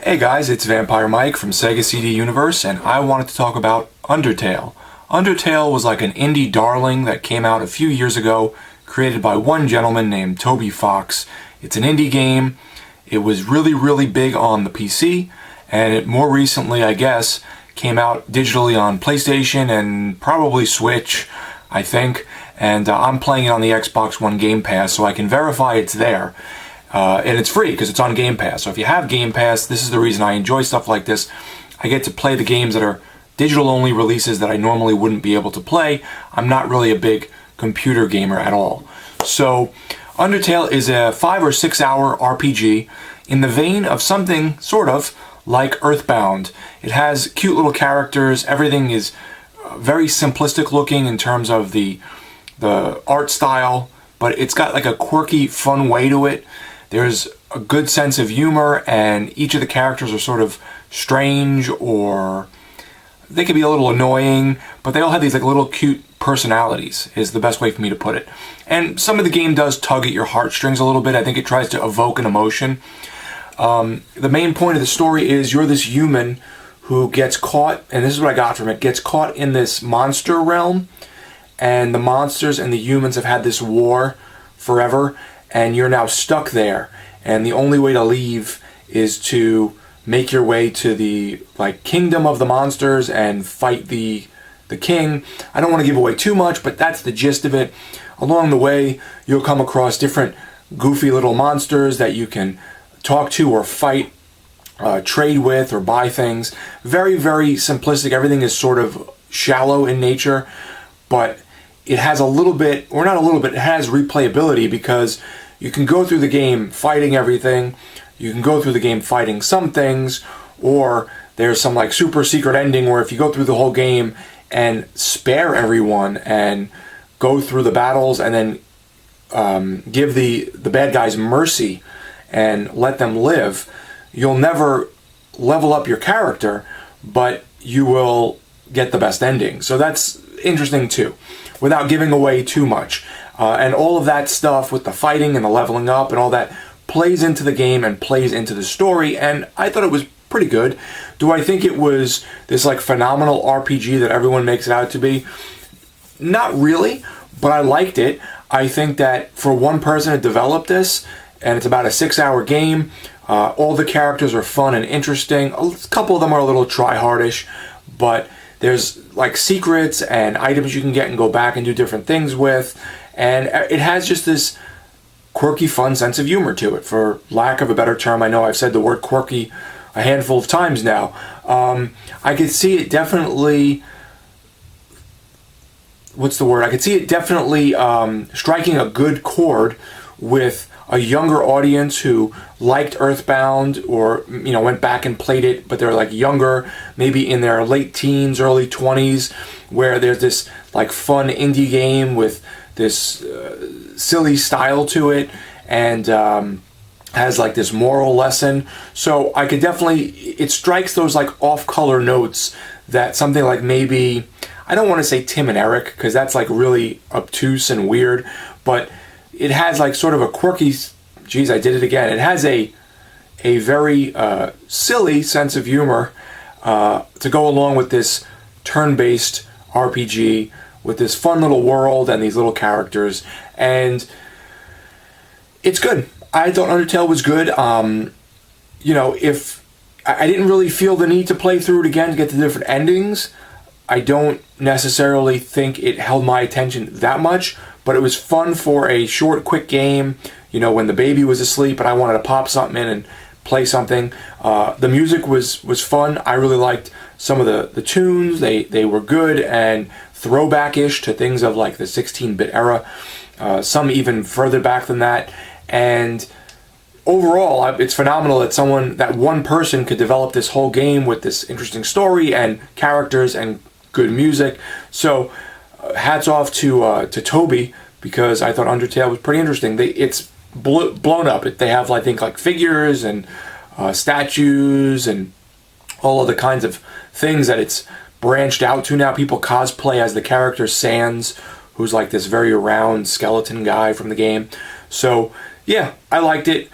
Hey guys, it's Vampire Mike from Sega CD Universe, and I wanted to talk about Undertale. Undertale was like an indie darling that came out a few years ago, created by one gentleman named Toby Fox. It's an indie game. It was really big on the PC, and it more recently, I guess, came out digitally on PlayStation and probably Switch, I think. And I'm playing it on the Xbox One Game Pass, so I can verify it's there. And it's free because it's on Game Pass. So if you have Game Pass, this is the reason I enjoy stuff like this. I get to play the games that are digital-only releases that I normally wouldn't be able to play. I'm not really a big computer gamer at all. So Undertale is a 5 or 6 hour RPG in the vein of something sort of like Earthbound. It has cute little characters. Everything is very simplistic looking in terms of the art style, but it's got like a quirky, fun way to it. There's a good sense of humor, and each of the characters are sort of strange, or they can be a little annoying, but they all have these like little cute personalities, is the best way for me to put it. And some of the game does tug at your heartstrings a little bit. I think it tries to evoke an emotion. The main point of the story is you're this human who gets caught, and this is what I got from it, gets caught in this monster realm, and the monsters and the humans have had this war forever, and you're now stuck there, and the only way to leave is to make your way to the kingdom of the monsters and fight the king. I don't want to give away too much, but that's the gist of it. Along the way, you'll come across different goofy little monsters that you can talk to or fight, trade with, or buy things. Very simplistic. Everything is sort of shallow in nature, but it has a little bit, or not a little bit, it has replayability, because you can go through the game fighting everything, you can go through the game fighting some things, or there's some like super secret ending where if you go through the whole game and spare everyone and go through the battles and then give the bad guys mercy and let them live, you'll never level up your character, but you will get the best ending. So that's interesting too, without giving away too much. And all of that stuff with the fighting and the leveling up and all that plays into the game and plays into the story, and I thought it was pretty good. Do I think it was this like phenomenal RPG that everyone makes it out to be? Not really, but I liked it. I think that for one person to develop this, and it's about a 6 hour game, all the characters are fun and interesting. A couple of them are a little try-hardish, but there's like secrets and items you can get and go back and do different things with. And it has just this quirky, fun sense of humor to it, for lack of a better term. I know I've said the word quirky a handful of times now. I could see it definitely... What's the word? I could see it definitely striking a good chord with a younger audience who liked Earthbound, or went back and played it, but they're like younger, maybe in their late teens, early 20s, where there's this like fun indie game with this silly style to it, and has like this moral lesson. So I could definitely, it strikes those like off-color notes that something like maybe, I don't want to say Tim and Eric, because that's like really obtuse and weird, but it has like sort of a quirky, geez, I did it again. It has a very silly sense of humor to go along with this turn-based RPG with this fun little world and these little characters, and it's good. I thought Undertale was good. If I didn't really feel the need to play through it again to get the different endings, I don't necessarily think it held my attention that much, but it was fun for a short, quick game, when the baby was asleep and I wanted to pop something in and play something. The music was fun. I really liked some of the tunes. They were good and throwback-ish to things of like the 16-bit era, some even further back than that. And overall, it's phenomenal that one person could develop this whole game with this interesting story and characters and good music. So hats off to Toby, because I thought Undertale was pretty interesting. It's blown up. They have, I think, like figures and statues and all of the kinds of things that it's branched out to now. People cosplay as the character Sans, who's like this very round skeleton guy from the game. So yeah, I liked it.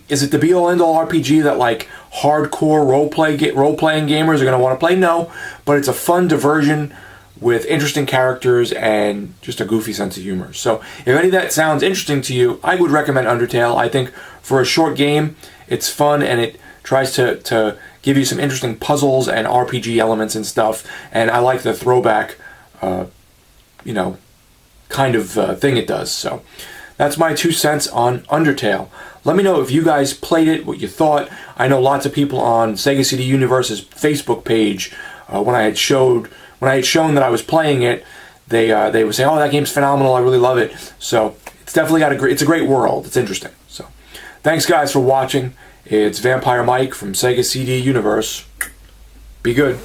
Is it the be-all end-all RPG that like hardcore role-playing gamers are going to want to play? No, but it's a fun diversion with interesting characters and just a goofy sense of humor. So if any of that sounds interesting to you, I would recommend Undertale. I think for a short game, it's fun and it tries to give you some interesting puzzles and RPG elements and stuff. And I like the throwback, kind of thing it does. So that's my 2 cents on Undertale. Let me know if you guys played it, what you thought. I know lots of people on Sega CD Universe's Facebook page, when I had shown that I was playing it, they would say, "Oh, that game's phenomenal. I really love it." So it's definitely it's a great world. It's interesting. So thanks guys for watching. It's Vampire Mike from Sega CD Universe. Be good.